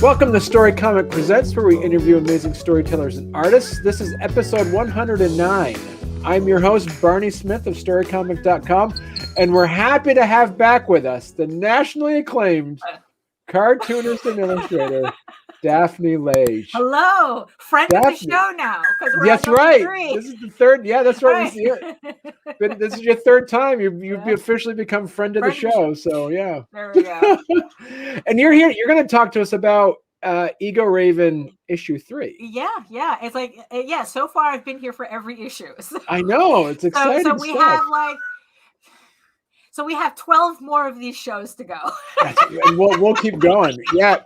Welcome to Storycomic Presents, where we interview amazing storytellers and artists. This is episode 109. I'm your host, Barney Smith of Storycomic.com, and we're happy to have back with us the nationally acclaimed cartoonist and illustrator, Daphne Lage. Hello, friend of the show now. That's right. 3. This is the third. Yeah, that's right. Right. This is your third time. You've officially become friend of the show. So yeah. There we go. And you're here. You're going to talk to us about Egoraven issue 3. Yeah. It's like so far I've been here for every issue. So, I know, it's exciting. So we stuff. we have 12 more of these shows to go. And we'll keep going. Yeah.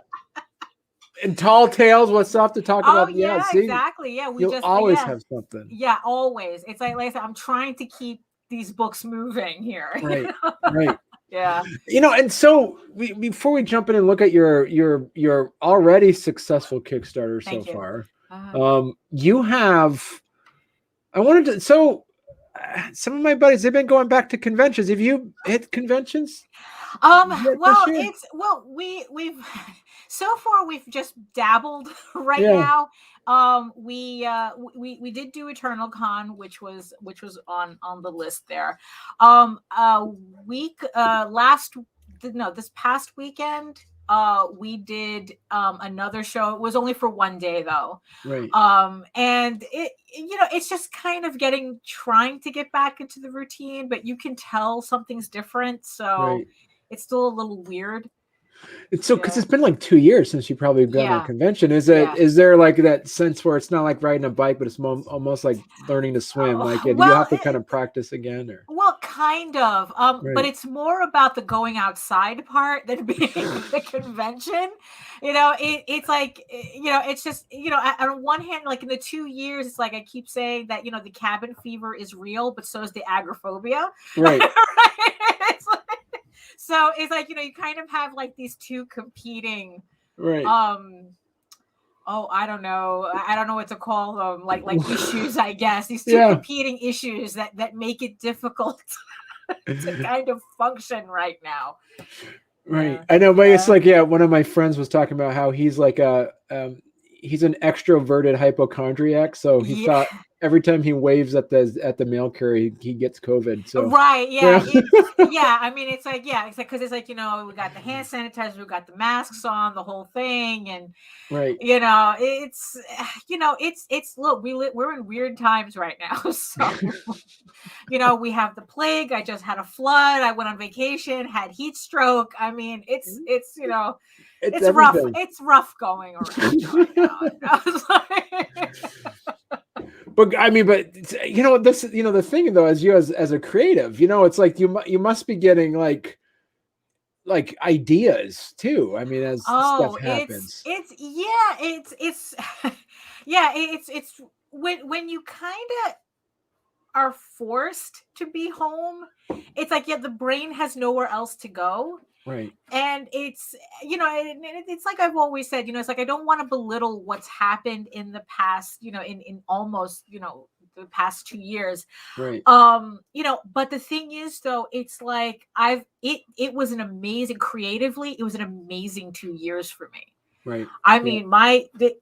And Tall Tales, what's up to talk about? Yeah, see, exactly. Yeah, you'll always have something. Yeah, always. It's like I said, I'm trying to keep these books moving here. Right. Right. Yeah. And so before we jump in and look at your already successful Kickstarter so far, you have. I wanted to. So some of my buddies, they've been going back to conventions. Have you hit conventions? We've so far we've just dabbled right now. We did do Eternal Con, which was on the list there. This past weekend we did another show. It was only for one day though. Right. And it's just kind of trying to get back into the routine, but you can tell something's different. So it's still a little weird. It's so because it's been like 2 years since you probably gone to a convention. Is there like that sense where it's not like riding a bike, but it's almost like learning to swim? Do you have to kind of practice again? Or kind of. But it's more about the going outside part than being the convention. It's like it's just on one hand, like in the 2 years, it's like I keep saying that the cabin fever is real, but so is the agoraphobia. Right. So it's like, you kind of have like these two competing, right. I don't know what to call them, like issues, I guess. These two competing issues that make it difficult to kind of function right now. Right. I know, but it's like, one of my friends was talking about how he's like he's an extroverted hypochondriac. So he thought every time he waves at the mail carrier, he gets COVID. So right, yeah. I mean, it's like because it's like we got the hand sanitizer, we got the masks on, the whole thing, and right, it's look, we're in weird times right now. So we have the plague. I just had a flood. I went on vacation, had heat stroke. I mean, it's rough. It's rough going around right now. But I mean, the thing though, as a creative, it's like you must be getting like ideas too. I mean, as stuff happens. It's when you kind of are forced to be home, it's like the brain has nowhere else to go. Right. And it's it's like I've always said, it's like I don't want to belittle what's happened in the past, in almost the past 2 years. Right. But the thing is though, it's like it was creatively, it was an amazing 2 years for me. Right. I mean, it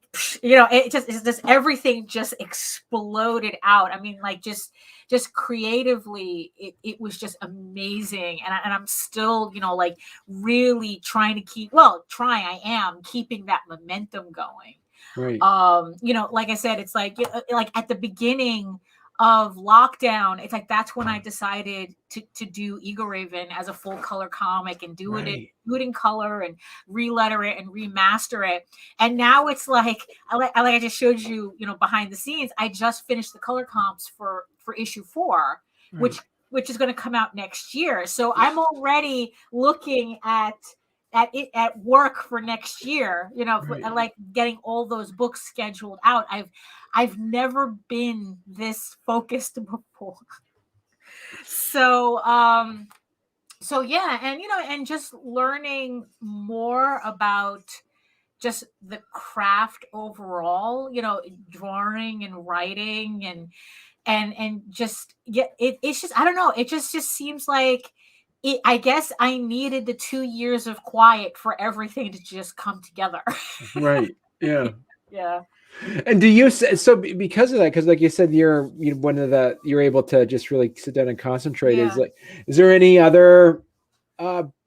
just everything just exploded out. I mean, like just creatively, it was just amazing. And I'm still, like really trying to I am keeping that momentum going. Right. Like I said, it's like at the beginning of lockdown, it's like that's when I decided to do Egoraven as a full color comic and do it in color and reletter it and remaster it. And now it's like I just showed you, behind the scenes, I just finished the color comps for issue 4, which is going to come out next year. So I'm already looking at work for next year, like getting all those books scheduled out. I've never been this focused before. So yeah, and just learning more about just the craft overall, drawing and writing and just it's just, I don't know, it just seems like I guess I needed the 2 years of quiet for everything to just come together. Right. Yeah. Yeah. And do you so because of that, because like you said, one of the you're able to just really sit down and concentrate. Yeah. Is there any other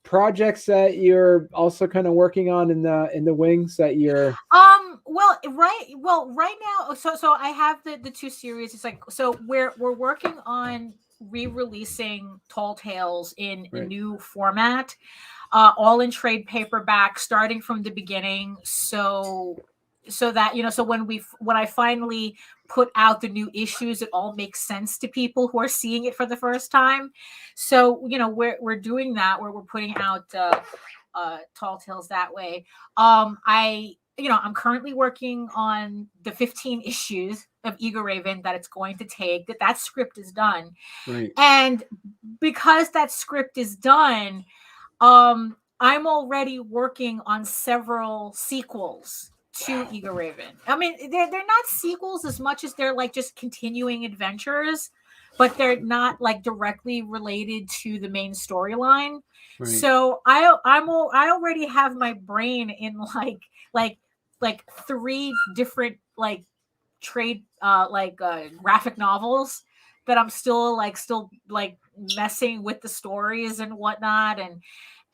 projects that you're also kind of working on in the wings that you're? Right now, so I have the two series. It's like, so we're working on re-releasing Tall Tales in a Right. new format, all in trade paperback, starting from the beginning. So that, so when I finally put out the new issues, it all makes sense to people who are seeing it for the first time. So we're doing that, where we're putting out Tall Tales that way. I'm currently working on the 15 issues of Egoraven that it's going to take. That script is done, Right. and because that script is done, I'm already working on several sequels to Egoraven. I mean, they're not sequels as much as they're like just continuing adventures, but they're not like directly related to the main storyline. Right. So I already have my brain in like 3 different like trade graphic novels that I'm still messing with the stories and whatnot,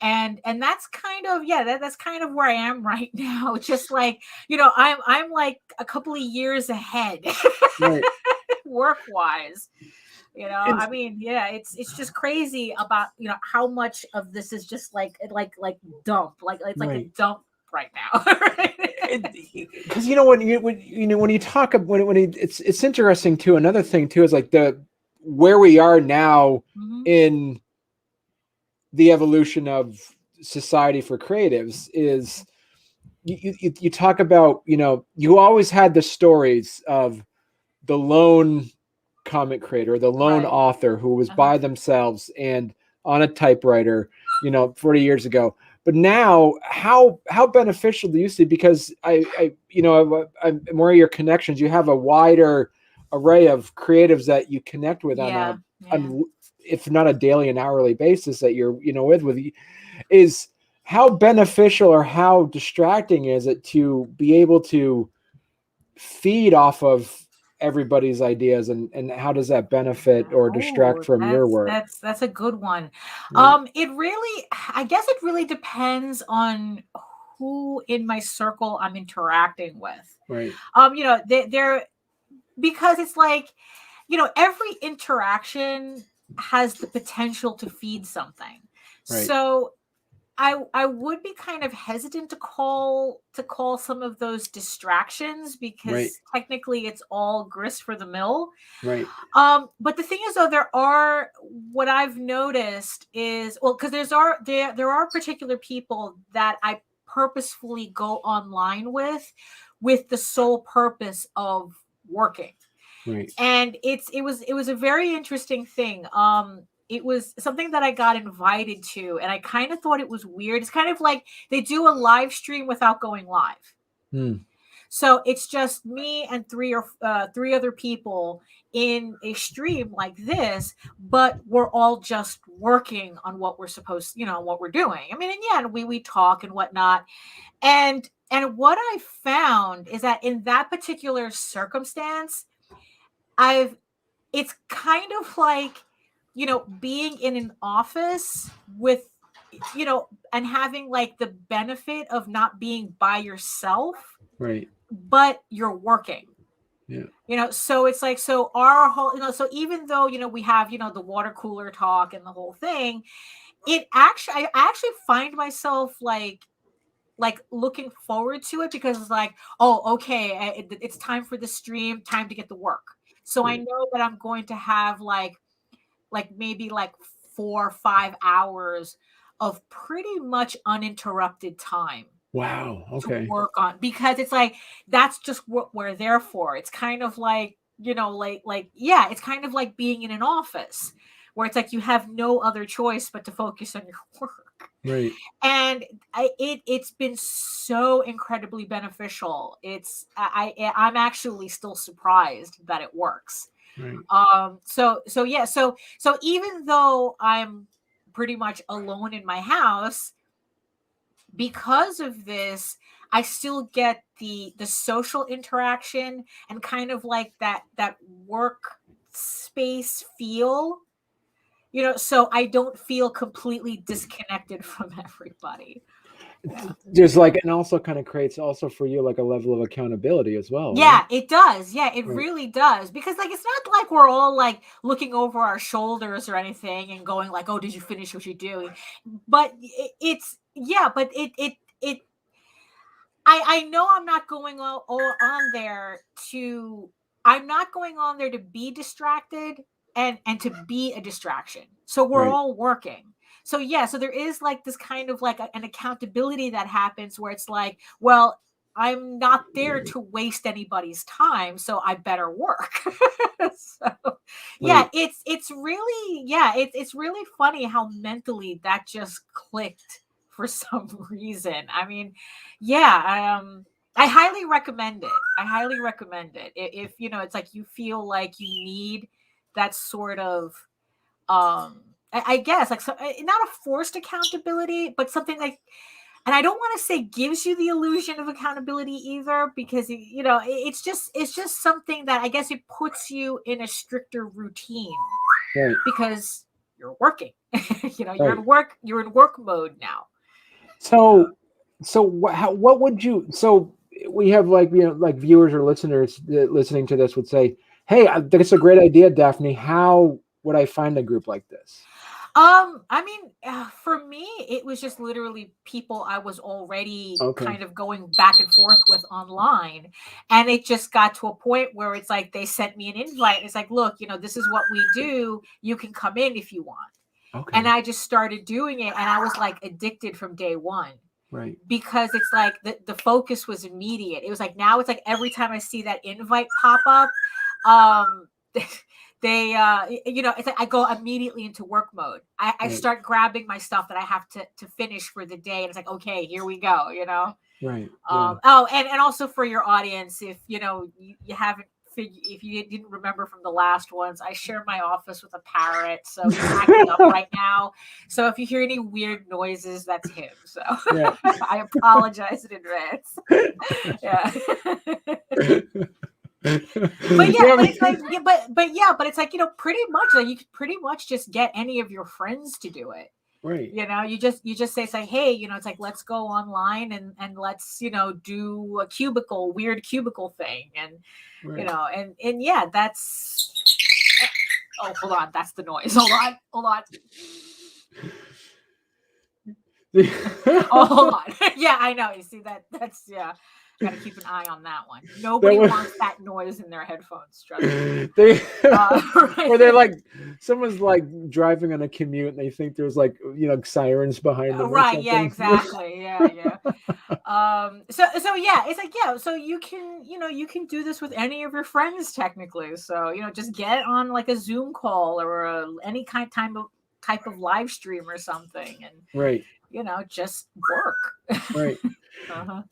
and that's kind of, that's kind of where I am right now. Just like, I'm like a couple of years ahead. Right. Work wise. And, I mean, it's just crazy about how much of this is just like dump, like it's like a right. dump right now. Because when you talk it's interesting too. Another thing too is like where we are now in the evolution of society for creatives is you talk about, you always had the stories of the lone comic creator, the lone Right. author who was by themselves and on a typewriter, 40 years ago. But now, how beneficial do you see? Because I'm more of your connections. You have a wider array of creatives that you connect with on if not a daily and hourly basis that you're with. Is how beneficial or how distracting is it to be able to feed off of everybody's ideas, and how does that benefit or distract from your work? That's a good one. Right. I guess it really depends on who in my circle I'm interacting with. Right. They're because it's like, every interaction has the potential to feed something. Right. So I would be kind of hesitant to call some of those distractions, because Right. technically it's all grist for the mill. Right. But the thing is, though, what I've noticed is, because there are particular people that I purposefully go online with the sole purpose of working. Right. And it was a very interesting thing. It was something that I got invited to, and I kind of thought it was weird. It's kind of like they do a live stream without going live. So it's just me and three other people in a stream like this, but we're all just working on what we're supposed, what we're doing. I mean, and and we talk and whatnot. And what I found is that in that particular circumstance, it's kind of like, being in an office with, and having like the benefit of not being by yourself, Right. but you're working. Yeah. So it's like, so our whole, so even though, we have, the water cooler talk and the whole thing, I actually find myself like looking forward to it, because it's like, oh, okay, it's time for the stream, time to get to work. So I Right. know that I'm going to have like maybe like 4 or 5 hours of pretty much uninterrupted time Wow. to Okay. work on, because it's like, that's just what we're there for. It's kind of like, it's kind of like being in an office where it's like you have no other choice but to focus on your work. Right. And it's been so incredibly beneficial. I'm actually still surprised that it works. Right. So even though I'm pretty much alone in my house. Because of this, I still get the social interaction and kind of like that work space feel, so I don't feel completely disconnected from everybody. Yeah. There's like, and also kind of creates also for you like a level of accountability as well. Yeah, right? it does. Yeah, it Right. really does. Because like it's not like we're all like looking over our shoulders or anything and going like, "Oh, did you finish what you're doing?" But I know I'm not going on there to I'm not going on there to be distracted and to be a distraction. So we're Right. all working. So yeah, so there is like this kind of like an accountability that happens where it's like, well, I'm not there to waste anybody's time, so I better work. So yeah, Right. it's really it's really funny how mentally that just clicked for some reason. I mean, yeah, I highly recommend it. I highly recommend it. If it's like you feel like you need that sort of I guess like not a forced accountability, but something like, and I don't want to say gives you the illusion of accountability either, because it's just something that I guess it puts you in a stricter routine, Right. because you're working. You're Right. you're in work mode now. So what would you, so we have like, like viewers or listeners listening to this would say, hey, that's a great idea, Daphne. How would I find a group like this? I mean, for me, it was just literally people I was already kind of going back and forth with online. And it just got to a point where it's like, they sent me an invite. It's like, look, this is what we do. You can come in if you want. Okay. And I just started doing it. And I was like addicted from day one. Right. Because it's like the focus was immediate. It was like, now it's like every time I see that invite pop up, they it's like I go immediately into work mode. I start grabbing my stuff that I have to finish for the day, and it's like, okay, here we go. Right. Oh, and also for your audience, if you haven't if you didn't remember from the last ones, I share my office with a parrot, so he's acting up right now. So if you hear any weird noises, that's him. So yeah. I apologize in advance. Yeah. But yeah, but it's like, but it's like, pretty much like you could pretty much just get any of your friends to do it. Right. You just say, it's like, hey, it's like, let's go online and let's, do a weird cubicle thing. And, right. and yeah, that's, oh, hold on. That's the noise. Hold on. Oh, hold on. Yeah, I know. You see that? That's, yeah. Got to keep an eye on that one. Nobody wants that noise in their headphones. Trust me. Or they're like, someone's like driving on a commute and they think there's like, sirens behind them. Right. Yeah, exactly. Yeah. So yeah, it's like, yeah, so you can do this with any of your friends technically. So, just get on like a Zoom call or any type of live stream or something, and right. Just work. Right. Uh-huh.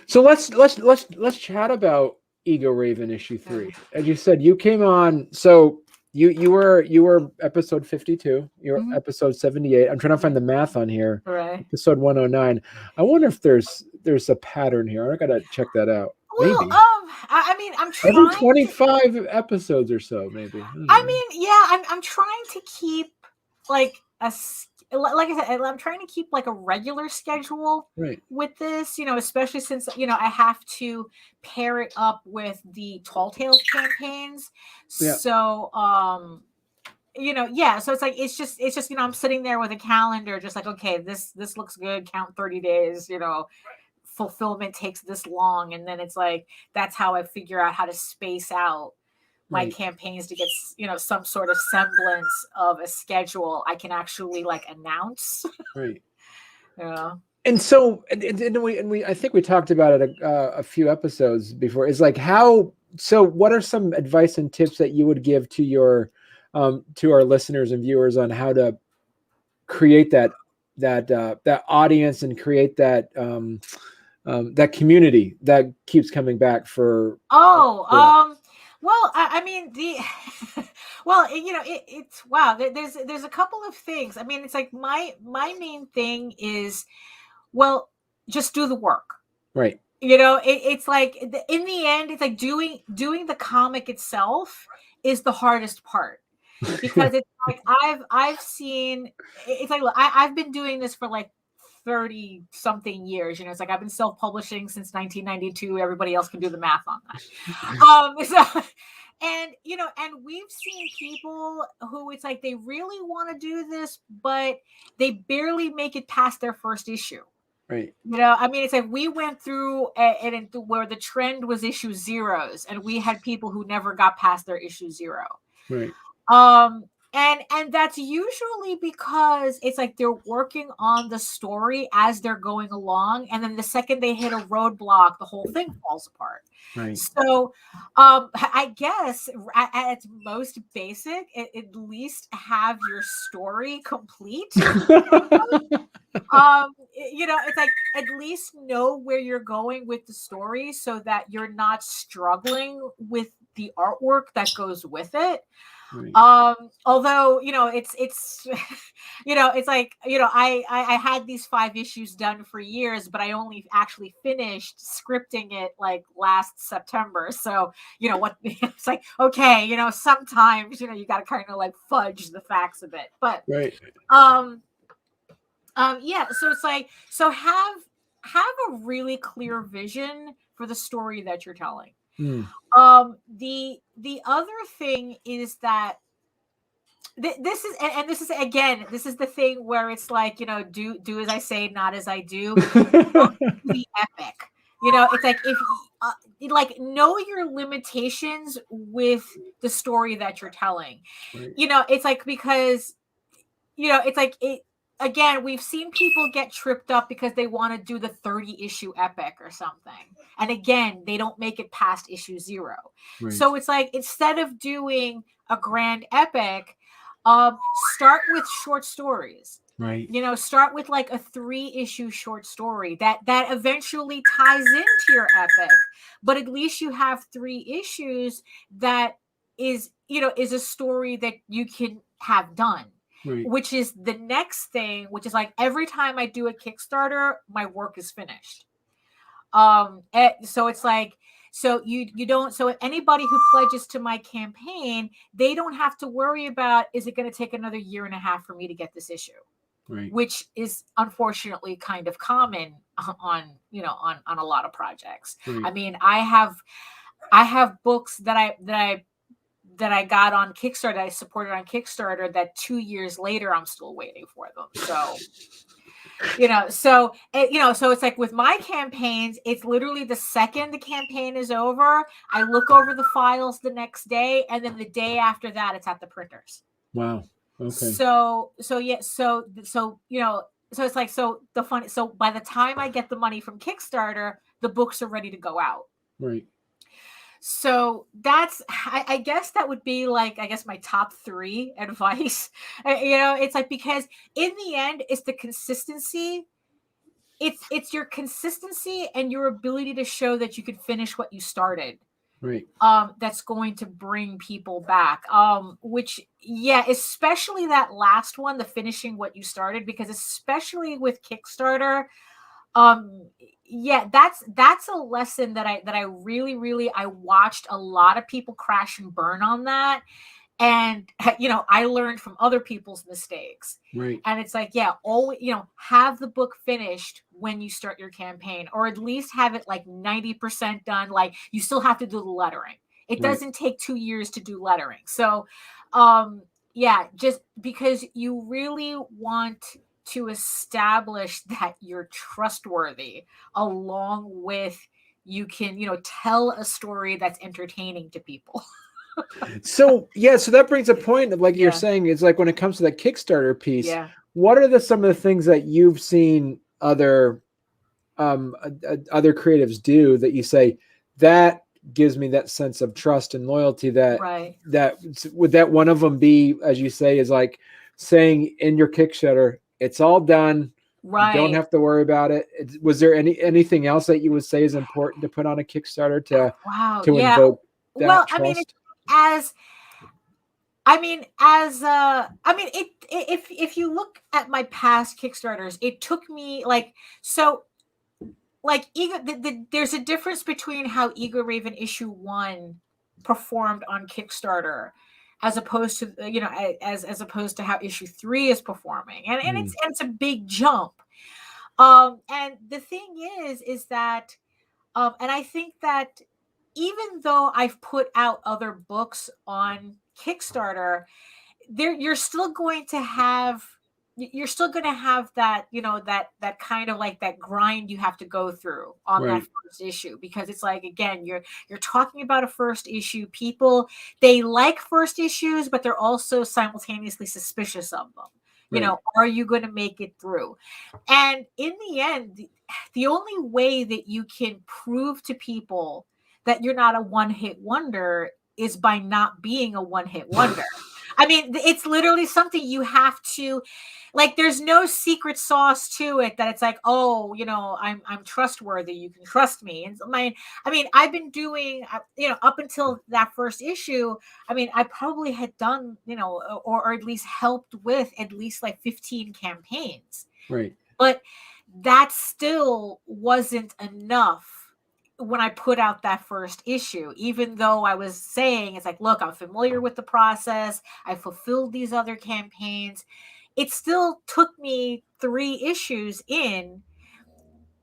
So let's chat about Egoraven issue 3. As you said, you came on. So you were episode 52. You're episode 78. I'm trying to find the math on here. Right. Episode 109. I wonder if there's a pattern here. I gotta check that out. Well, maybe. I mean, I'm trying. Every 25 episodes or so, maybe. I mean, yeah, I'm trying to keep like like I said, I'm trying to keep like a regular schedule with this, especially since, I have to pair it up with the Tall Tales campaigns. Yeah. So, so it's like, it's just, I'm sitting there with a calendar, just like, okay, this looks good. Count 30 days, fulfillment takes this long. And then it's like, that's how I figure out how to space out my campaigns to get, some sort of semblance of a schedule I can actually like announce. Right. Yeah. And so, and we I think we talked about it a few episodes before. Is like so what are some advice and tips that you would give to your to our listeners and viewers on how to create that audience and create that that community that keeps coming back for Well, I mean the well, it's wow. There's a couple of things. I mean, it's like my main thing is, well, just do the work. Right. It's like in the end, it's like doing the comic itself is the hardest part, because it's like I've seen, it's like I've been doing this for like 30 something years. It's like I've been self-publishing since 1992. Everybody else can do the math on that. So and we've seen people who, it's like they really want to do this, but they barely make it past their first issue. Right. I mean, it's like we went through where the trend was issue zeros, and we had people who never got past their issue 0. Right. And that's usually because it's like they're working on the story as they're going along, and then the second they hit a roadblock, the whole thing falls apart. Right. So I guess at its most basic, at least have your story complete. It's like at least know where you're going with the story, so that you're not struggling with the artwork that goes with it. Right. Although it's it's like I had these 5 issues done for years, but I only actually finished scripting it like last September. So what it's like, okay, sometimes you got to kind of like fudge the facts a bit, but right. Yeah, so it's like, so have a really clear vision for the story that you're telling. The other thing is that this is the thing where it's like, do as I say, not as I do. Don't be epic. It's like, if like, know your limitations with the story that you're telling. Right. It's like, because it's like again, we've seen people get tripped up because they want to do the 30 issue epic or something. And again, they don't make it past issue 0. Right. So it's like, instead of doing a grand epic, start with short stories. Right. Start with like a 3 issue short story that eventually ties into your epic. But at least you have 3 issues that is a story that you can have done. Right. Which is the next thing, which is like, every time I do a Kickstarter, my work is finished. So it's like, so you don't, so if anybody who pledges to my campaign, they don't have to worry about, is it going to take another 1.5 years for me to get this issue? Right. Which is unfortunately kind of common on a lot of projects. Right. I mean, I have books that I got on Kickstarter, that I supported on Kickstarter, that 2 years later I'm still waiting for them. So, so it's like with my campaigns, it's literally the second the campaign is over, I look over the files the next day, and then the day after that, it's at the printers. Wow. Okay. So it's like, so by the time I get the money from Kickstarter, the books are ready to go out. Right. So that's, I guess that would be like, my top 3 advice. It's like, because in the end, it's the consistency. It's your consistency and your ability to show that you could finish what you started. Right. That's going to bring people back. Which, yeah, especially that last one, the finishing what you started, because especially with Kickstarter, yeah, that's a lesson that I really I watched a lot of people crash and burn on that. And, I learned from other people's mistakes. Right. And it's like, yeah, always, have the book finished when you start your campaign, or at least have it like 90% done. Like, you still have to do the lettering. It doesn't take 2 years to do lettering. So, yeah, just because you really want to establish that you're trustworthy, along with you can, tell a story that's entertaining to people. So that brings a point of, like, you're saying, it's like, when it comes to that Kickstarter piece, what are some of the things that you've seen other creatives do that you say, that gives me that sense of trust and loyalty, that would that one of them be, as you say, is like saying in your Kickstarter, it's all done. Right. You don't have to worry about it. Was there anything else that you would say is important to put on a Kickstarter to invoke? Well, I mean, trust? if you look at my past Kickstarters, it took me there's a difference between how Egoraven issue 1 performed on Kickstarter as opposed to as opposed to how issue 3 is performing, and it's a big jump. And the thing is that and I think that even though I've put out other books on Kickstarter, you're still going to have that, that kind of like that grind you have to go through on that first issue, because it's like, again, you're talking about a first issue. People, they like first issues, but they're also simultaneously suspicious of them. Are you going to make it through? And in the end, the only way that you can prove to people that you're not a one-hit wonder is by not being a one-hit wonder. I mean, it's literally something you have to, like, there's no secret sauce to it that it's like, oh, I'm trustworthy, you can trust me. And I've been doing, up until that first issue, I probably had done, or at least helped with at least like 15 campaigns. Right. But that still wasn't enough when I put out that first issue, even though I was saying, it's like, look, I'm familiar with the process, I fulfilled these other campaigns. It still took me 3 issues in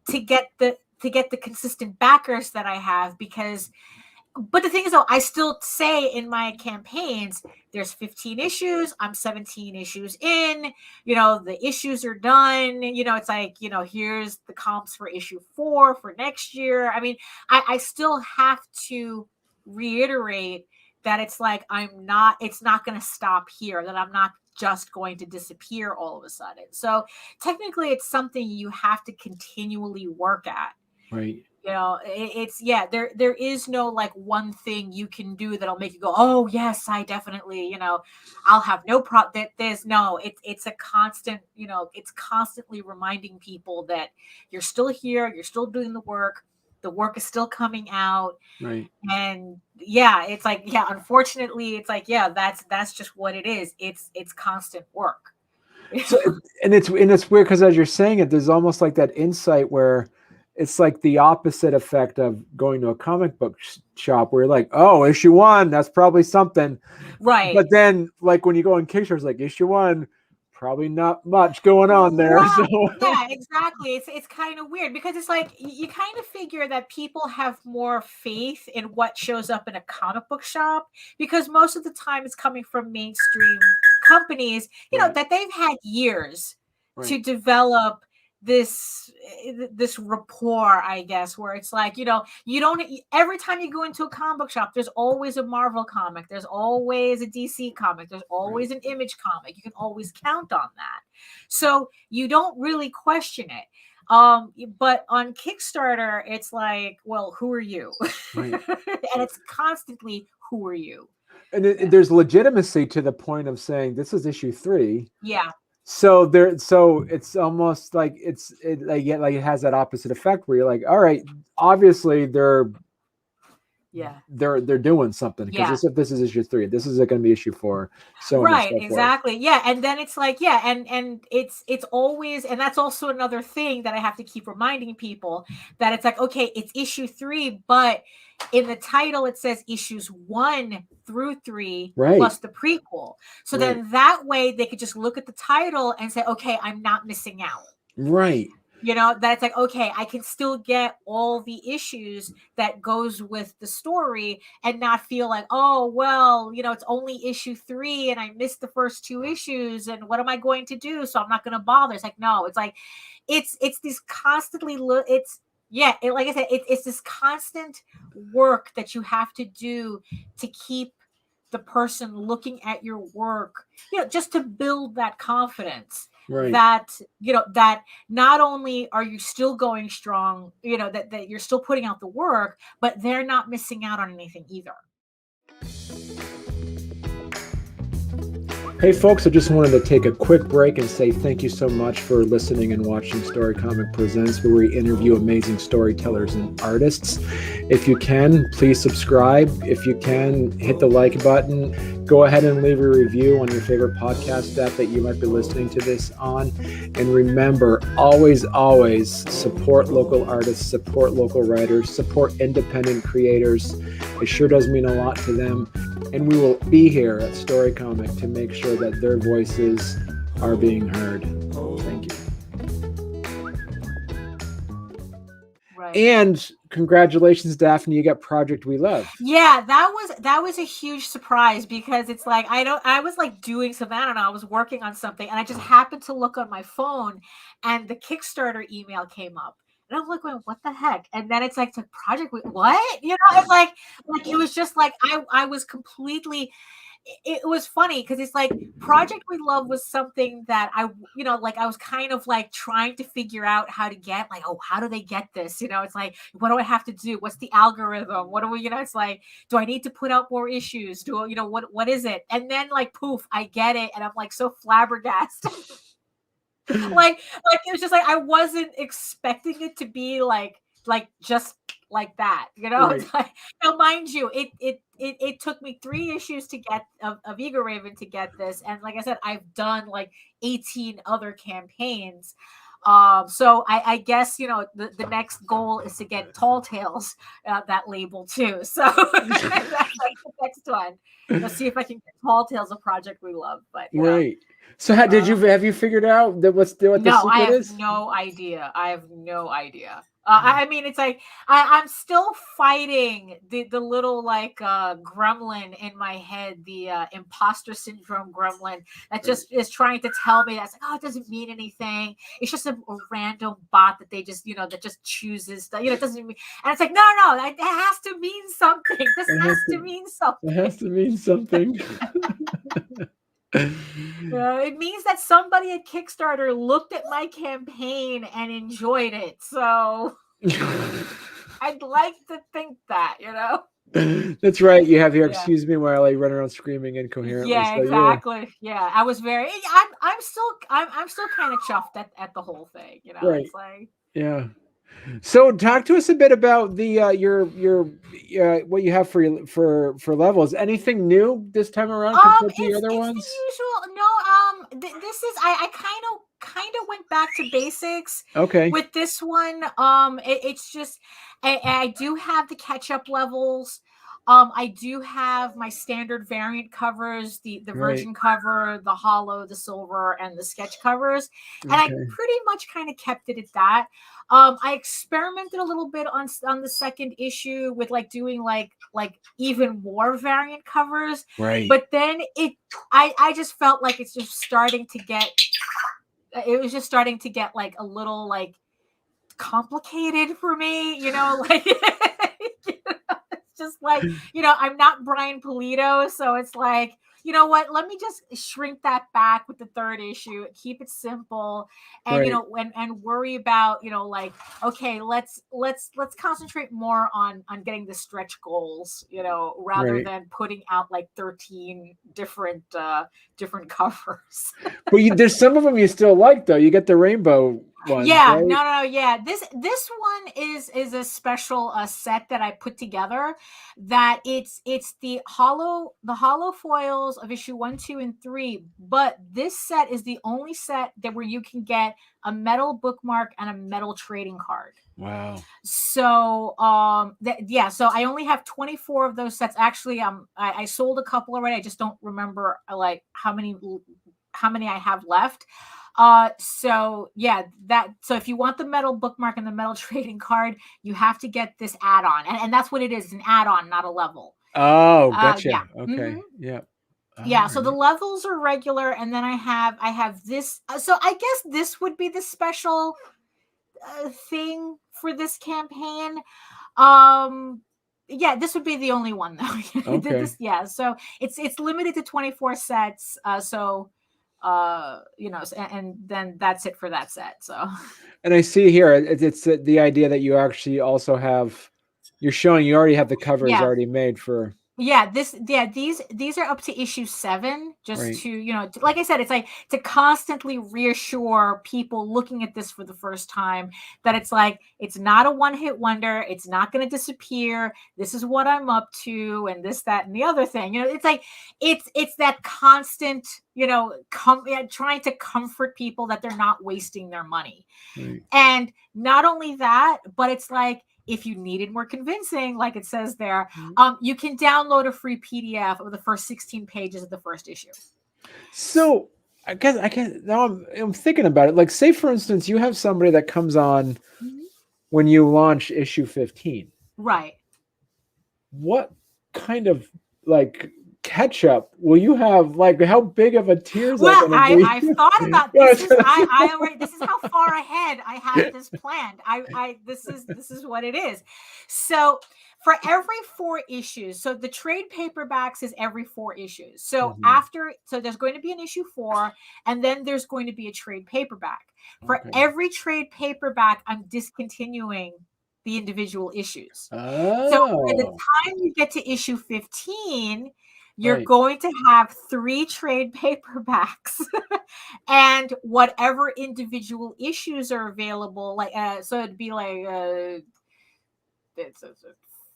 to get the consistent backers that I have, but the thing is, though, I still say in my campaigns, there's 15 issues. I'm 17 issues in. The issues are done. It's like, here's the comps for issue 4 for next year. I still have to reiterate that it's like, it's not going to stop here, that I'm not just going to disappear all of a sudden. So technically, it's something you have to continually work at. Right. There is no like one thing you can do that'll make you go, oh yes, I definitely, I'll have no problem. It's a constant, it's constantly reminding people that you're still here, you're still doing the work is still coming out. Right. And it's like, unfortunately, it's like, that's just what it is. It's constant work. So, and it's weird because as you're saying it, there's almost like that insight where it's like the opposite effect of going to a comic book shop where you're like, oh, issue 1, that's probably something. Right. But then like when you go on Kickstarter, it's like issue 1, probably not much going on there. Right. So. Yeah, exactly. It's kind of weird because it's like you kind of figure that people have more faith in what shows up in a comic book shop, because most of the time it's coming from mainstream companies, that they've had years to develop this rapport, I guess, where it's like, you don't, every time you go into a comic book shop, there's always a Marvel comic, there's always a DC comic, there's always an Image comic. You can always count on that, so you don't really question it. But on Kickstarter, it's like, well, who are you? Right. And it's constantly, who are you? And there's legitimacy to the point of saying this is issue 3. Yeah. So it's almost like it has that opposite effect where you're like, all right, obviously they're doing something, because if this is issue 3, this is going to be issue 4. So right, exactly. Yeah, and then it's like, and it's always, and that's also another thing that I have to keep reminding people, that it's like, okay, it's issue 3, but in the title it says issues 1 through 3 plus the prequel. So then that way they could just look at the title and say, okay, I'm not missing out. Right. That it's like, okay, I can still get all the issues that goes with the story and not feel like, oh, well, it's only issue 3 and I missed the first 2 issues and what am I going to do? So I'm not going to bother. It's like, no, it's like, it's this constantly, like I said, it's this constant work that you have to do to keep the person looking at your work, just to build that confidence. Right. That not only are you still going strong, that you're still putting out the work, but they're not missing out on anything either. Hey folks, I just wanted to take a quick break and say thank you so much for listening and watching Storycomic Presents, where we interview amazing storytellers and artists. If you can, please subscribe. If you can, hit the like button. Go ahead and leave a review on your favorite podcast app that you might be listening to this on. And remember, always, always support local artists, support local writers, support independent creators. It sure does mean a lot to them. And we will be here at Storycomic to make sure that their voices are being heard. Thank you. Right. And congratulations, Daphne, you got Project We Love. Yeah, that was a huge surprise, because it's like I was like doing something, I don't know, I was working on something, and I just happened to look on my phone and the Kickstarter email came up. And I'm like, what the heck? And then it's like, Project what? You know, it's like it was just like I was completely. It was funny because it's like Project We Love was something that I was kind of like trying to figure out how to get, like, oh, how do they get this? You know, it's like, what do I have to do? What's the algorithm? What do we, it's like, do I need to put out more issues? What is it? And then like, poof, I get it. And I'm like so flabbergasted. like it was just like I wasn't expecting it to be like just like that, you know. Right. It's like, now mind you, it took me 3 issues to get of Egoraven to get this, and like I said, I've done like 18 other campaigns. So I guess, you know, the next goal is to get Tall Tales that label too. So that's like the next one. Let's see if I can get Tall Tales, a Project We Love. But right. So have you figured out that what the secret is? No, I have no idea. I mean, it's like I'm still fighting the little like gremlin in my head, the imposter syndrome gremlin that just is trying to tell me that's like, oh, it doesn't mean anything. It's just a random bot that they just, that just chooses stuff. It doesn't mean, and it's like, no, it has to mean something. This has to mean something. It has to mean something. It means that somebody at Kickstarter looked at my campaign and enjoyed it. So I'd like to think that, That's right. You have your excuse me while I run around screaming incoherently. Yeah, so exactly. Yeah, I was very. I'm still kind of chuffed at the whole thing. Right. It's like, yeah. So talk to us a bit about the your what you have for levels. Anything new this time around compared to the other ones? It's the usual. No, this is I kind of went back to basics. Okay. With this one, it's just I do have the catch-up levels. I do have my standard variant covers, the virgin cover, the hollow, the silver, and the sketch covers. And I pretty much kind of kept it at that. I experimented a little bit on the second issue with like doing like even more variant covers. Right. But then I just felt like it's just starting to get like a little like complicated for me, like it's just like, I'm not Brian Pulido, so it's like, you know what, let me just shrink that back with the third issue, keep it simple, and and worry about, like, okay, let's concentrate more on getting the stretch goals, rather than putting out like 13 different covers. But there's some of them you still like, though. You get the rainbow ones, yeah, right? no, yeah. This one is a special set that I put together. That it's the hollow foils of issue 1, 2, and 3. But this set is the only set where you can get a metal bookmark and a metal trading card. Wow. So so I only have 24 of those sets. Actually, I sold a couple already. I just don't remember like how many I have left. So if you want the metal bookmark and the metal trading card, you have to get this add-on, and that's what it is, an add-on, not a level. Oh, gotcha. Yeah. Okay. Mm-hmm. Yeah. Yeah. So the levels are regular, and then I have this. So I guess this would be the special thing for this campaign. Yeah, this would be the only one though. Okay. So it's limited to 24 sets. And then that's it for that set. So, and I see here it's the idea that you actually also have, you're showing you already have the covers already made for. Yeah, these are up to issue 7, just Right. to, like I said, it's like to constantly reassure people looking at this for the first time that it's like, it's not a one-hit wonder. It's not going to disappear. This is what I'm up to, and this, that, and the other thing. It's like, it's that constant, trying to comfort people that they're not wasting their money. Right. And not only that, but it's like, if you needed more convincing, like it says there, you can download a free PDF of the first 16 pages of the first issue. So I guess now I'm thinking about it. Like, say for instance, you have somebody that comes on when you launch issue 15. Right. What kind of like catch up will you have? Like, how big of a tier is that going to be? I've thought about this. This is how far ahead I have this planned. This is what it is. So for every 4 issues, so the trade paperbacks is every 4 issues. So so there's going to be an issue 4, and then there's going to be a trade paperback. For every trade paperback, I'm discontinuing the individual issues. Oh. So by the time you get to issue 15, you're going to have 3 trade paperbacks and whatever individual issues are available. Like, so it'd be like, it's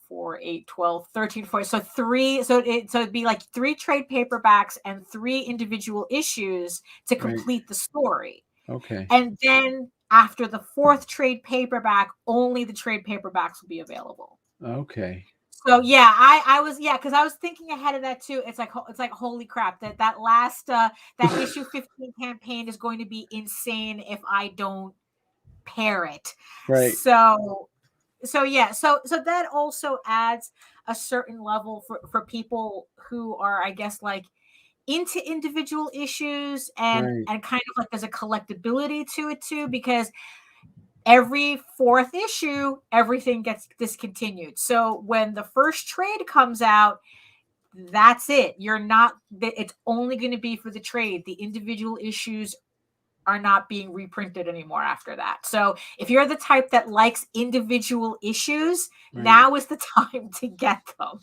4, 8, 12, 13, 14. So 3. So it'd be like 3 trade paperbacks and 3 individual issues to complete the story. Okay. And then after the 4th trade paperback, only the trade paperbacks will be available. Okay. So yeah, I was because I was thinking ahead of that too. It's like holy crap, that last that issue 15 campaign is going to be insane if I don't pair it. Right. So that also adds a certain level for people who are, I guess, like into individual issues and kind of like there's a collectability to it too, because every 4th issue, everything gets discontinued. So when the first trade comes out, that's it. It's only going to be for the trade. The individual issues are not being reprinted anymore after that. So if you're the type that likes individual issues, now is the time to get them.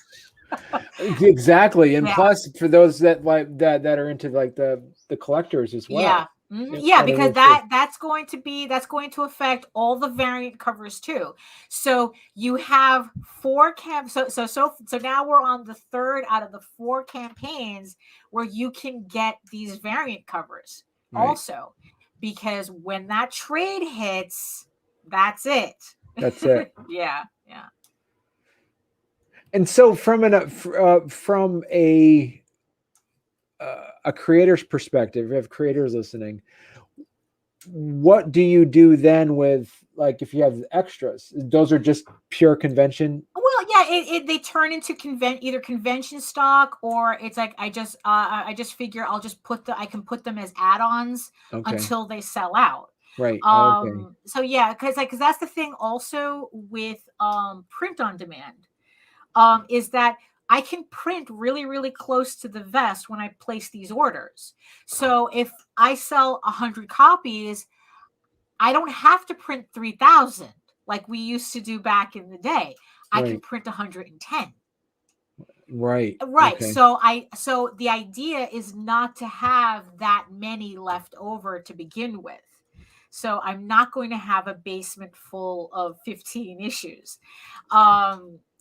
Exactly. And plus for those that like that are into like the collectors as well. Yeah. Yeah, because that's going to affect all the variant covers too. So you have 4 so now we're on the 3rd out of the 4 campaigns where you can get these variant covers also, because when that trade hits, that's it. That's it. Yeah. And so from a creator's perspective, if you have creators listening, what do you do then with, like, if you have extras? Those are just pure convention? Well, yeah, they turn into either convention stock, or it's like I just figure I can put them as add-ons until they sell out. Right. So yeah, because that's the thing also with print on demand, is that I can print really, really close to the vest when I place these orders. So if I sell 100 copies, I don't have to print 3,000 like we used to do back in the day. I can print 110. Right. Okay. So the idea is not to have that many left over to begin with. So I'm not going to have a basement full of 15 issues.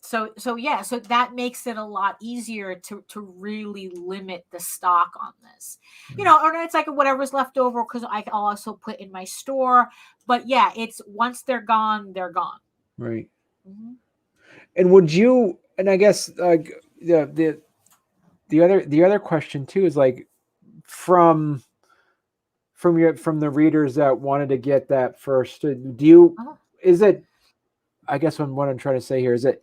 So that makes it a lot easier to really limit the stock on this, or it's like whatever's left over, because I'll also put in my store. But yeah, it's once they're gone, they're gone. Right. And would you? And I guess like the other question too is like from the readers that wanted to get that first. Is it? I guess what I'm trying to say here is it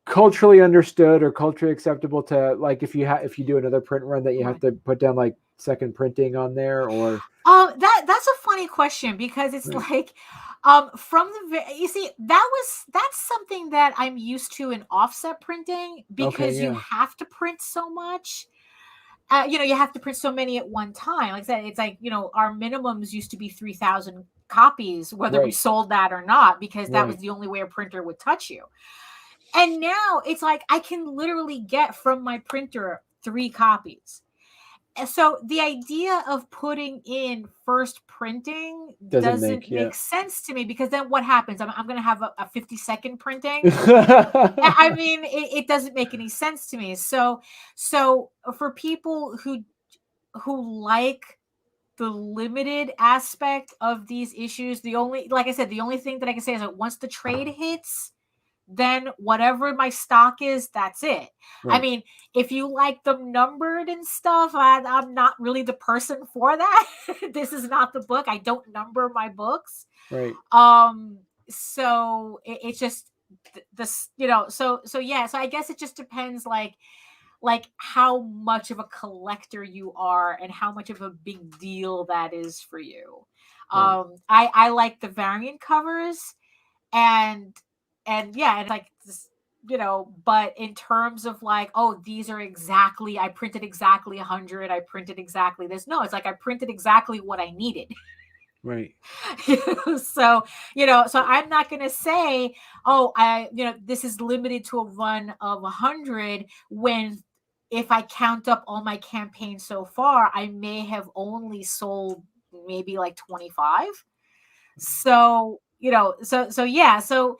culturally understood or culturally acceptable to, like, if you do another print run, that you have to put down like second printing on there, or that's a funny question, because it's like you see, that's something that I'm used to in offset printing, because you have to print so much. You have to print so many at one time. Like I said, it's like, our minimums used to be 3,000 copies, whether we sold that or not, because that was the only way a printer would touch you. And now it's like I can literally get from my printer 3 copies. So the idea of putting in first printing doesn't make sense to me, because then what happens? I'm going to have a 50-second printing. I mean, it doesn't make any sense to me. So for people who like the limited aspect of these issues, like I said, the only thing that I can say is that once the trade hits, then whatever my stock is, that's it. Right. I mean, if you like them numbered and stuff, I'm not really the person for that. This is not the book. I don't number my books. Right. So it's just this, so yeah. So I guess it just depends, like how much of a collector you are and how much of a big deal that is for you. Right. I like the variant covers, and yeah, and like this, but in terms of like, oh, these are exactly, I printed exactly 100, I printed exactly this. No, it's like I printed exactly what I needed. Right. So I'm not going to say, oh, this is limited to a run of 100, when if I count up all my campaigns so far, I may have only sold maybe like 25. So, yeah. So, so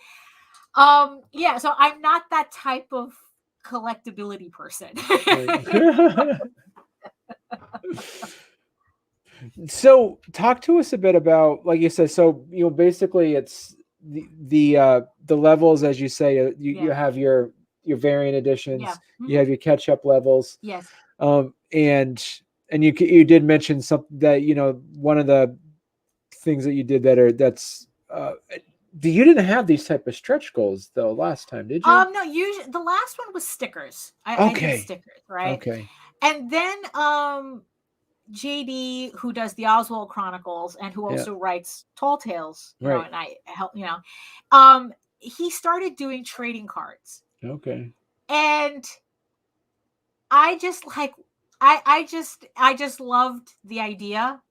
I'm not that type of collectability person. So talk to us a bit about, like you said, so basically it's the levels, as you say, you have your variant editions, mm-hmm. You have your catch-up levels. Yes. And you did mention something that, one of the things that you did that's you didn't have these type of stretch goals though last time, did you? No, usually the last one was stickers. I did stickers, right? Okay. And then JD, who does the Oswald Chronicles and who also writes Tall Tales, right. And I help, he started doing trading cards. Okay. And I just like, I just loved the idea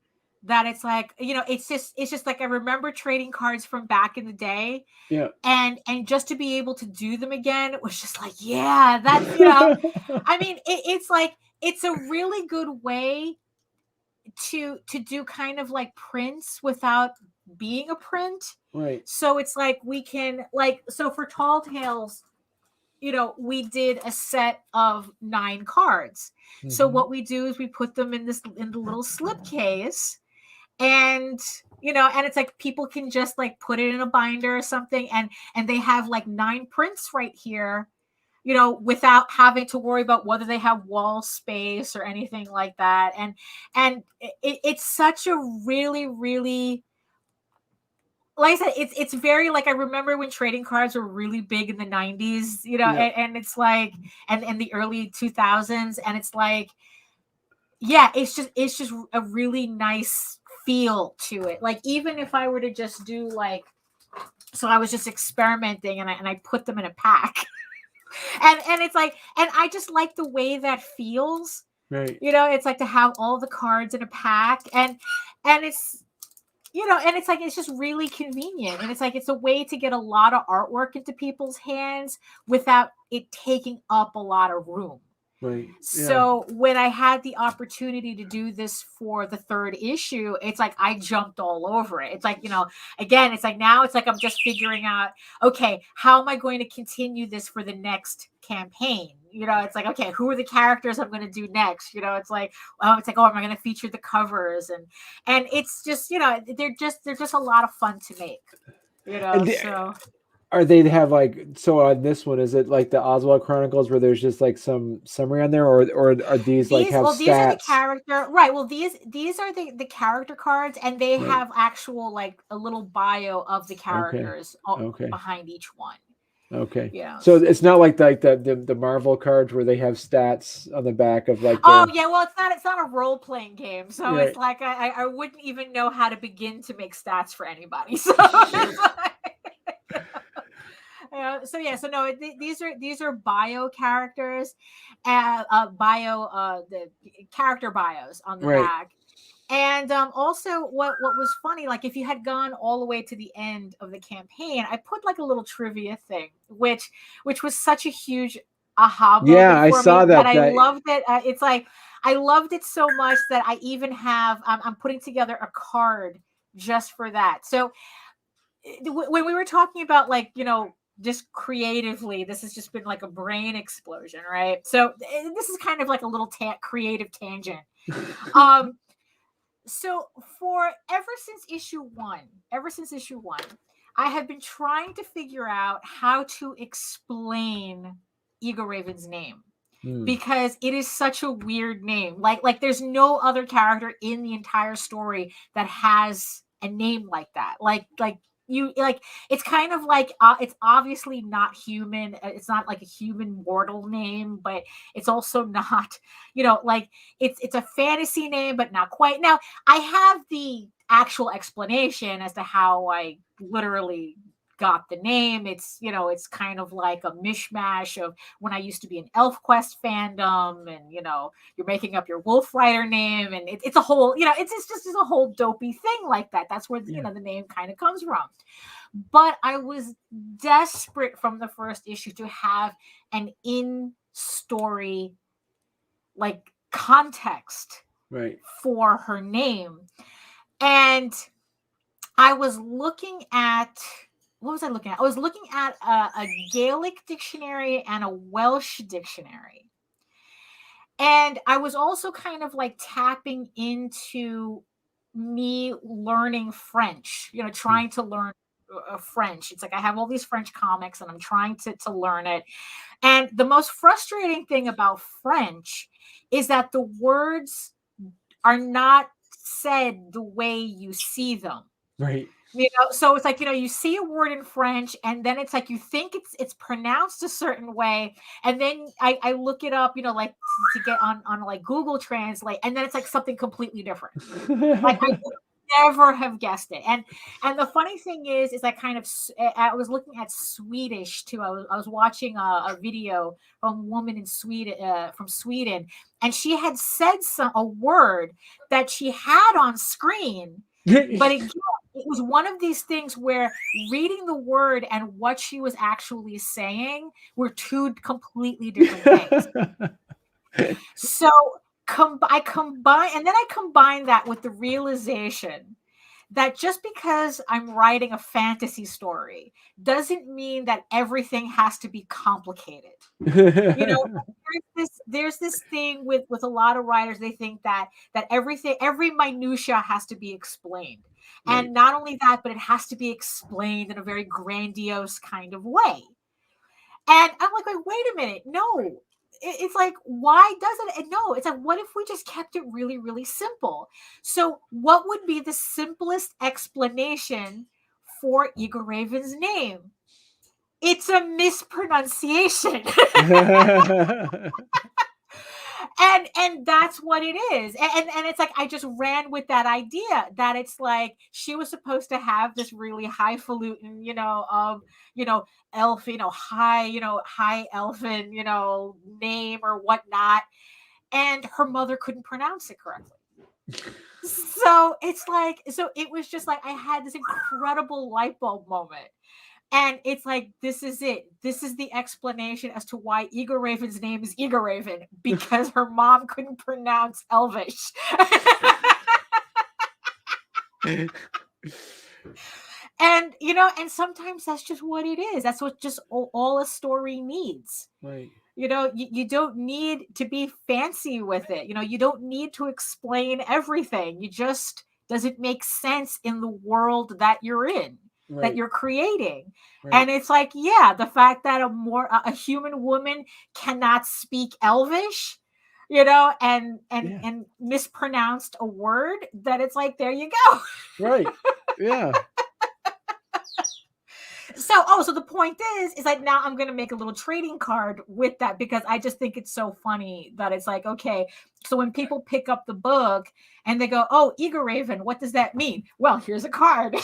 that it's like, it's just like, I remember trading cards from back in the day. Yeah. And just to be able to do them again, it was just like, yeah, that's, I mean, it's like, it's a really good way to do kind of like prints without being a print. Right. So it's like, we can so for Tall Tales, we did a set of 9 cards. Mm-hmm. So what we do is we put them in the little slipcase, and and it's like people can just like put it in a binder or something, and they have like 9 prints right here, without having to worry about whether they have wall space or anything like that. And it's such a really, really, like I said, it's very, like, I remember when trading cards were really big in the 90s, and it's like, and the early 2000s, and it's like, yeah, it's just a really nice feel to it. Like, even if I were to just do like, so I was just experimenting, and I put them in a pack. And it's like, and I just like the way that feels. Right. It's like to have all the cards in a pack, and it's, and it's like, it's just really convenient. And it's like, it's a way to get a lot of artwork into people's hands without it taking up a lot of room. Right. So when I had the opportunity to do this for the 3rd issue, it's like I jumped all over it. It's like, again, it's like, now it's like I'm just figuring out, okay, how am I going to continue this for the next campaign? It's like, okay, who are the characters I'm going to do next? It's like, oh, am I going to feature the covers? And it's just, they're just a lot of fun to make. So. Are they have like, so on this one, is it like the Oswald Chronicles where there's just like some summary on there, or are these like have stats? These are the character, right? Well, these are the character cards, and they have actual, like, a little bio of the characters behind each one. Okay. Yeah. So it's not like the Marvel cards where they have stats on the back of like. Oh yeah, well, it's not a role playing game, so it's like I wouldn't even know how to begin to make stats for anybody. So. So no, these are bio characters, the character bios on the back, And also, what was funny, like if you had gone all the way to the end of the campaign, I put like a little trivia thing, which was such a huge aha Yeah, moment I for me. saw But that. I loved it. It's like I loved it so much that I even have I'm putting together a card just for that. So when we were talking about like just creatively, this has just been like a brain explosion, right? So this is kind of like a little creative tangent. Um, so for ever since issue one, I have been trying to figure out how to explain Egoraven's name because it is such a weird name. Like there's no other character in the entire story that has a name like that. Like you like it's kind of like it's obviously not human. It's not like a human mortal name, but it's also not, like it's a fantasy name, but not quite. Now, I have the actual explanation as to how I literally got the name. It's kind of like a mishmash of when I used to be an ElfQuest fandom, and you're making up your Wolf Rider name, and it's a whole, it's just a whole dopey thing like that. That's where the name kind of comes from. But I was desperate from the first issue to have an in-story like context for her name. And I was looking at what was I looking at? I was looking at a Gaelic dictionary and a Welsh dictionary. And I was also kind of like tapping into me learning French, trying to learn French. It's like I have all these French comics and I'm trying to learn it. And the most frustrating thing about French is that the words are not said the way you see them. Right. So it's like, you see a word in French and then it's like you think it's pronounced a certain way. And then I look it up, like to get on like Google Translate, and then it's like something completely different. Like I would never have guessed it. And the funny thing is I was looking at Swedish too. I was watching a video from a woman in Sweden, from Sweden, and she had said a word that she had on screen, but again, it was one of these things where reading the word and what she was actually saying were two completely different things. So I combine that with the realization that just because I'm writing a fantasy story doesn't mean that everything has to be complicated. There's this thing with a lot of writers. They think that every minutia has to be explained. And not only that, but it has to be explained in a very grandiose kind of way. And I'm like, wait a minute. No, it's like, why doesn't it? No, it's like, what if we just kept it really, really simple? So what would be the simplest explanation for Egoraven's name? It's a mispronunciation. And that's what it is. And it's like I just ran with that idea that it's like she was supposed to have this really highfalutin, elf, high elfin, name or whatnot, and her mother couldn't pronounce it correctly. So it's like, so it was just like I had this incredible light bulb moment. And it's like, this is it. This is the explanation as to why Egoraven's name is Egoraven, because her mom couldn't pronounce Elvish. And, and sometimes that's just what it is. That's what just all a story needs. Right. You don't need to be fancy with it. You don't need to explain everything. You just, does it make sense in the world that you're in? That you're creating. And it's like, the fact that a human woman cannot speak Elvish, and mispronounced a word, that it's like, there you go. Right. Yeah. So the point is like, now I'm going to make a little trading card with that, because I just think it's so funny that it's like, okay, so when people pick up the book and they go, oh, Egoraven, what does that mean? Well, here's a card.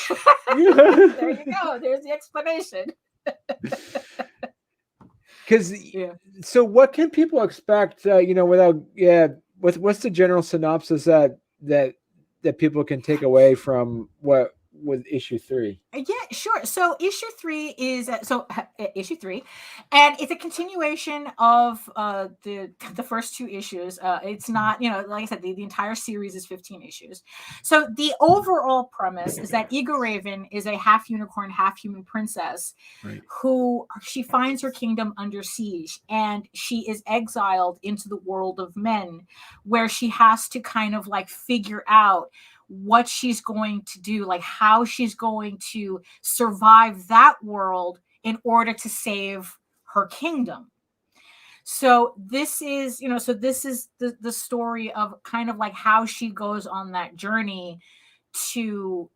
There you go. There's the explanation. Because, so what can people expect, without, what's the general synopsis that that people can take away from what with issue 3? Yeah, sure. So issue 3 is issue 3, and it's a continuation of the first 2 issues. It's not, like I said, the entire series is 15 issues. So the overall premise is that Egoraven is a half unicorn, half human princess, Right. who she finds her kingdom under siege, and she is exiled into the world of men, where she has to kind of like figure out what she's going to do, like how she's going to survive that world in order to save her kingdom. So this is, this is the story of kind of like how she goes on that journey to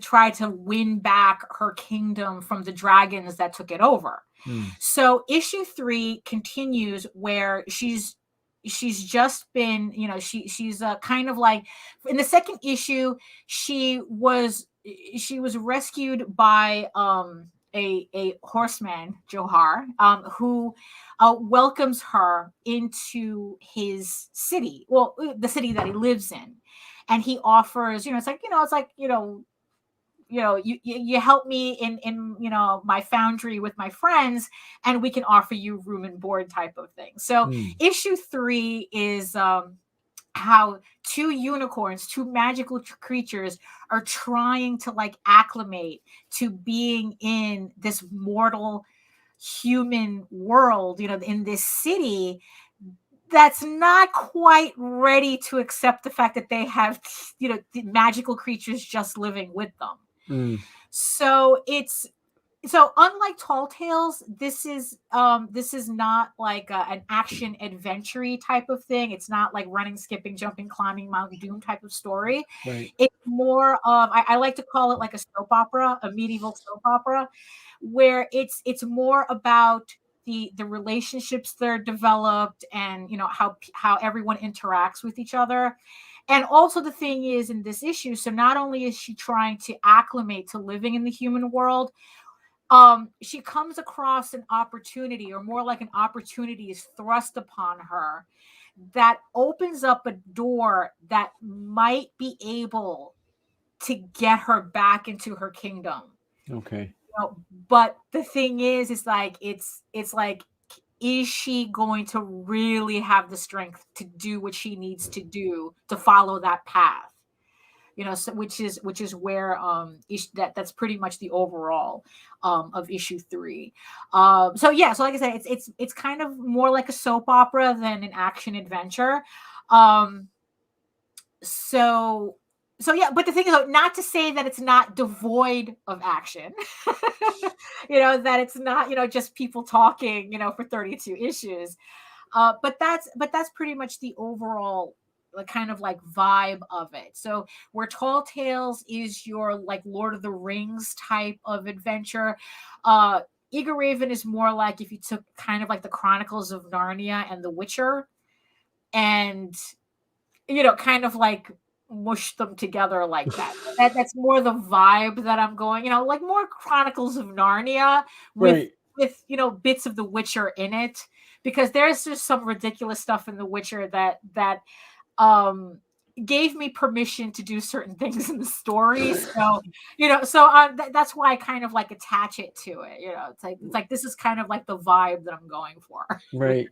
try to win back her kingdom from the dragons that took it over. So issue 3 continues where she's just been, she's kind of like, in the second issue, she was rescued by a horseman, Johar, who welcomes her into his city, well, the city that he lives in, and he offers, you help me in my foundry with my friends, and we can offer you room and board type of thing. So issue 3 is how 2 unicorns, 2 magical creatures, are trying to like acclimate to being in this mortal human world, in this city that's not quite ready to accept the fact that they have, the magical creatures just living with them. So unlike Tall Tales, this is not like an action adventure type of thing. It's not like running, skipping, jumping, climbing Mount Doom type of story. Right. It's more of, I like to call it like a soap opera, a medieval soap opera, where it's more about the relationships that are developed, and how everyone interacts with each other. And also the thing is, in this issue, so not only is she trying to acclimate to living in the human world, she comes across an opportunity, or more like an opportunity is thrust upon her, that opens up a door that might be able to get her back into her kingdom. Okay. But the thing is like, it's like, is she going to really have the strength to do what she needs to do to follow that path? So which is where that's pretty much the overall of issue 3. So like I said, it's kind of more like a soap opera than an action adventure. So yeah, but the thing is, not to say that it's not devoid of action, that it's not, just people talking, for 32 issues. But that's pretty much the overall kind of like vibe of it. So where Tall Tales is your like Lord of the Rings type of adventure, Egoraven is more like if you took kind of like the Chronicles of Narnia and The Witcher, and kind of like mush them together like that. That's more the vibe that I'm going, like more Chronicles of Narnia with bits of The Witcher in it, because there's just some ridiculous stuff in The Witcher that gave me permission to do certain things in the story. So that's why I kind of like attach it to it. It's like this is kind of like the vibe that I'm going for. Right.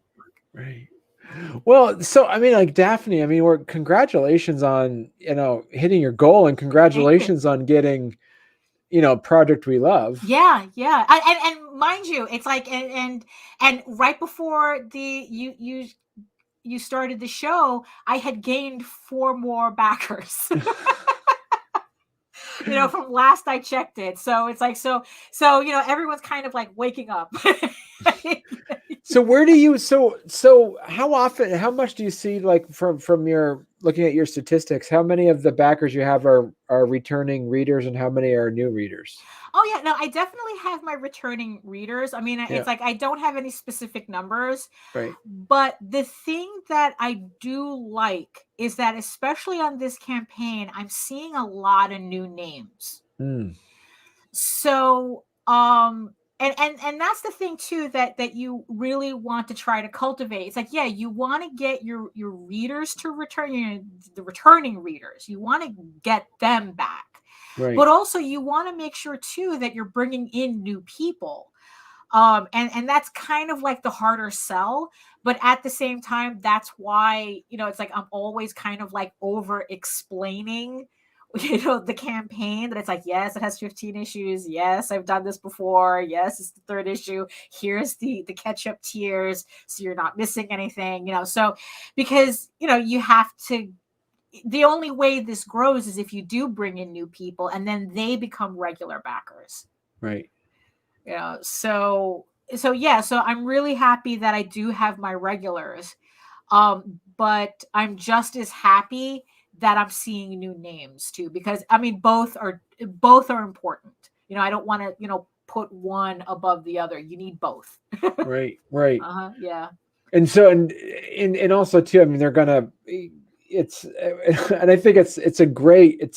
Well, so I mean, like Daphne, I mean, congratulations on hitting your goal, and congratulations on getting project we love. Yeah, and mind you, it's like and right before you started the show, I had gained 4 more backers. From last I checked it. So it's like, so everyone's kind of like waking up. So how much do you see, like from your looking at your statistics, how many of the backers you have are returning readers, and how many are new readers? Oh yeah, no, I definitely have my returning readers. I mean, it's like I don't have any specific numbers, right? But the thing that I do like is that, especially on this campaign, I'm seeing a lot of new names. So, and that's the thing too that you really want to try to cultivate. It's like, yeah, you want to get your readers to return, the returning readers, you want to get them back, Right. but also you want to make sure too that you're bringing in new people. And that's kind of like the harder sell, but at the same time, that's why, it's like I'm always kind of like over explaining the campaign, that it's like, yes, it has 15 issues, yes, I've done this before, yes, it's the third issue, here's the catch up tiers, so you're not missing anything, so because you have to, the only way this grows is if you do bring in new people and then they become regular backers. Right. So I'm really happy that I do have my regulars, but I'm just as happy that I'm seeing new names too, because I mean both are important. I don't want to put one above the other. You need both. Right. Yeah. And so and also too, I mean, they're gonna, it's, and I think it's a great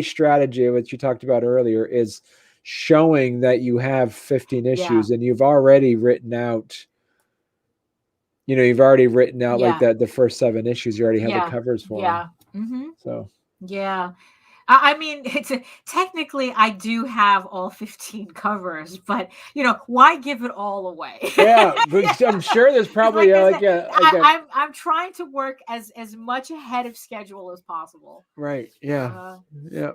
strategy, what you talked about earlier, is showing that you have 15 issues and you've already written out, like that, the first 7 issues, you already have the covers for them. Mm-hmm. So I mean, technically I do have all 15 covers, but why give it all away? Yeah, but I'm sure there's probably I'm trying to work as much ahead of schedule as possible. Right. Yeah. Yeah.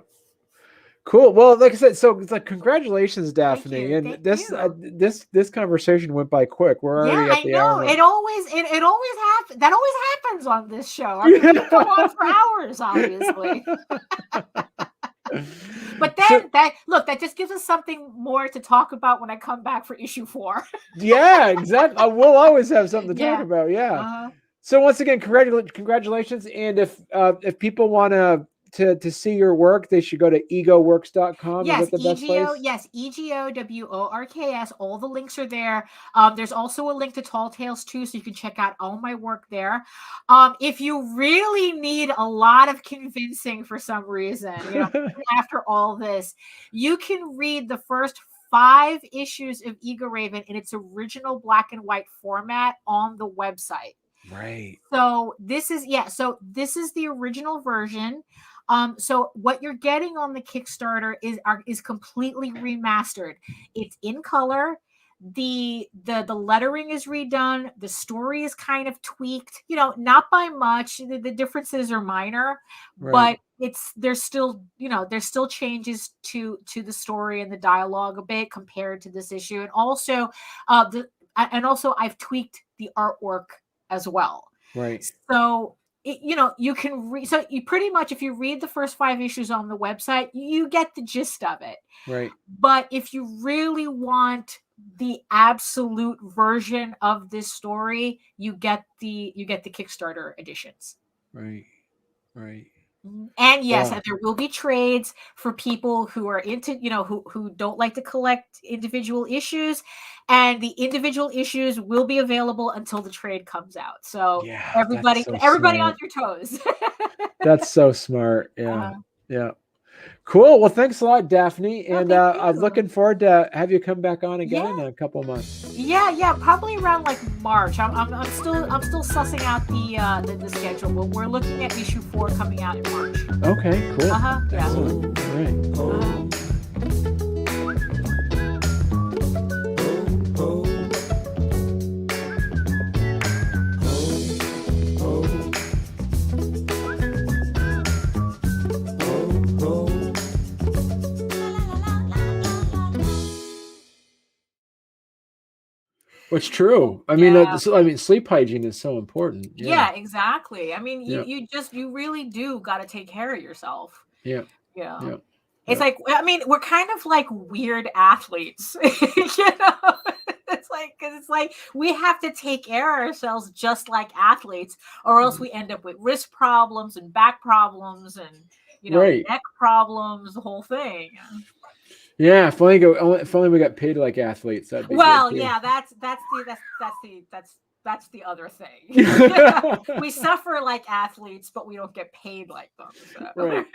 Cool. Well, like I said, so it's like, congratulations, Daphne. Thank And this conversation went by quick. We're already at the hour. It always happens. That always happens on this show. I mean, we go on for hours, obviously. But then that just gives us something more to talk about when I come back for issue 4. Yeah, exactly. We'll always have something to talk about. Yeah. So once again, congratulations. And if people want to see your work, they should go to egoworks.com. Yes, Is that the best place? Yes, EGOWORKS. All the links are there. There's also a link to Tall Tales too, so you can check out all my work there. If you really need a lot of convincing for some reason, after all this, you can read the first 5 issues of Egoraven in its original black and white format on the website. Right. So this is the original version. So what you're getting on the Kickstarter is completely remastered. It's in color. The lettering is redone. The story is kind of tweaked, not by much. The differences are minor, but there's still changes to the story and the dialogue a bit compared to this issue. And also I've tweaked the artwork as well. Right. So you can read. So you pretty much, if you read the first 5 issues on the website, you get the gist of it. Right. But if you really want the absolute version of this story, you get the Kickstarter editions. Right. Right. And yes, and there will be trades for people who are into, who don't like to collect individual issues, and the individual issues will be available until the trade comes out. So everybody on your toes. That's so smart. Yeah. Yeah. Cool. Well, thanks a lot, Daphne. And I'm looking forward to have you come back on again in a couple of months. Yeah, probably around like March. I'm still sussing out the schedule, but we're looking at issue 4 coming out in March. Okay, cool. Yeah. Excellent. All right. It's true. I mean, sleep hygiene is so important. Yeah, exactly. I mean, you really do got to take care of yourself. Yeah. It's like, I mean, we're kind of like weird athletes, It's like we have to take care of ourselves just like athletes, or else we end up with wrist problems and back problems and neck problems, the whole thing. Yeah, if only we got paid like athletes. That'd be good, yeah, that's the other thing. We suffer like athletes, but we don't get paid like them. So. Right.